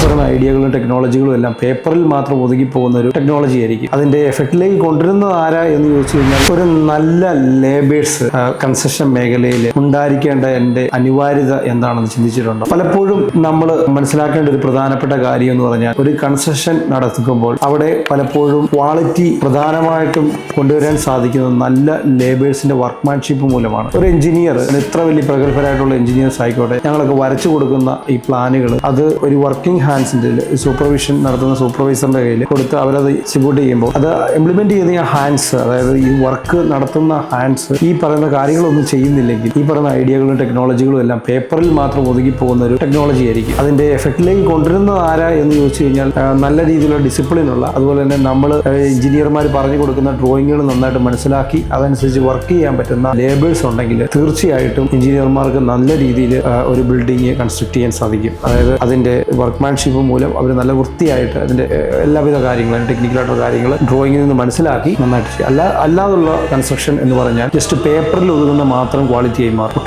പറയുന്ന ഐഡിയകളും ടെക്നോളജികളും എല്ലാം പേപ്പറിൽ മാത്രം ഒതുങ്ങി പോകുന്ന ഒരു ടെക്നോളജി ആയിരിക്കും. അതിന്റെ എഫക്റ്റിലേക്ക് കൊണ്ടുവരുന്നത് ആരാ എന്ന് ചോദിച്ചു കഴിഞ്ഞാൽ ഒരു നല്ല ലേബേഴ്സ് കൺസ്ട്രക്ഷൻ മേഖലയിൽ ഉണ്ടായിരിക്കേണ്ട എൻ്റെ അനിവാര്യത എന്താണെന്ന് ചിന്തിച്ചിട്ടുണ്ടോ? പലപ്പോഴും നമ്മൾ മനസ്സിലാക്കേണ്ട ഒരു പ്രധാനപ്പെട്ട കാര്യം എന്ന് പറഞ്ഞാൽ ഒരു കൺസ്ട്രക്ഷൻ നടത്തുമ്പോൾ അവിടെ പലപ്പോഴും ക്വാളിറ്റി പ്രധാനമായിട്ടും കൊണ്ടുവരാൻ സാധിക്കുന്നത് നല്ല ലേബേഴ്സിന്റെ വർക്ക്മാൻഷിപ്പ് മൂലമാണ്. ഒരു എഞ്ചിനീയർ എത്ര വലിയ പ്രഗത്ഭരായിട്ടുള്ള എഞ്ചിനീയേഴ്സ് ആയിക്കോട്ടെ, ഞങ്ങളൊക്കെ വരച്ചു കൊടുക്കുന്ന ഈ പ്ലാനുകൾ അത് ഒരു വർക്കിംഗ് ഹാൻഡ്സിന്റെ സൂപ്പർവിഷൻ നടത്തുന്ന സൂപ്പർവൈസറിന്റെ കയ്യിൽ കൊടുത്ത് അവരത് എക്സിക്യൂട്ട് ചെയ്യുമ്പോൾ അത് ഇംപ്ലിമെന്റ് ചെയ്ത ഹാൻഡ്സ്, അതായത് ഈ വർക്ക് നടത്തുന്ന ഹാൻഡ്സ് ഈ പറയുന്ന കാര്യങ്ങളൊന്നും ചെയ്യുന്നില്ലെങ്കിൽ ഈ പറയുന്ന ഐഡിയകളും ടെക്നോളജികളും എല്ലാം പേപ്പറിൽ മാത്രം ഒതുങ്ങി പോകുന്ന ഒരു ടെക്നോളജി ആയിരിക്കും. അതിന്റെ എഫക്റ്റിലേക്ക് കൊണ്ടുവരുന്നത് ആരാ എന്ന് ചോദിച്ചു കഴിഞ്ഞാൽ നല്ല രീതിയിലുള്ള ഡിസിപ്ലിൻ ഉള്ള, അതുപോലെ തന്നെ നമ്മൾ എഞ്ചിനീയർമാർ പറഞ്ഞു കൊടുക്കുന്ന ഡ്രോയിങ്ങുകൾ നന്നായിട്ട് മനസ്സിലാക്കി അതനുസരിച്ച് വർക്ക് ചെയ്യാൻ പറ്റുന്ന ലേബേഴ്സ് ഉണ്ടെങ്കിൽ തീർച്ചയായിട്ടും എഞ്ചിനീയർമാർക്ക് നല്ല രീതിയിൽ ഒരു ബിൽഡിംഗ് കൺസ്ട്രക്ട് ചെയ്യാൻ സാധിക്കും. അതായത് അതിന്റെ വർക്ക്മാൻഷിപ്പ് മൂലം അവർ നല്ല വൃത്തിയായിട്ട് അതിന്റെ എല്ലാവിധ കാര്യങ്ങളും ടെക്നിക്കലായിട്ടുള്ള കാര്യങ്ങൾ ഡ്രോയിങ്ങിൽ നിന്ന് മനസ്സിലാക്കി നന്നായിട്ട് ചെയ്യും. അല്ലാതുള്ള കൺസ്ട്രക്ഷൻ എന്ന് പറഞ്ഞാൽ ജസ്റ്റ് പേപ്പറിൽ ഒതുങ്ങുന്ന മാത്രം ക്വാളിറ്റിയായി മാറും.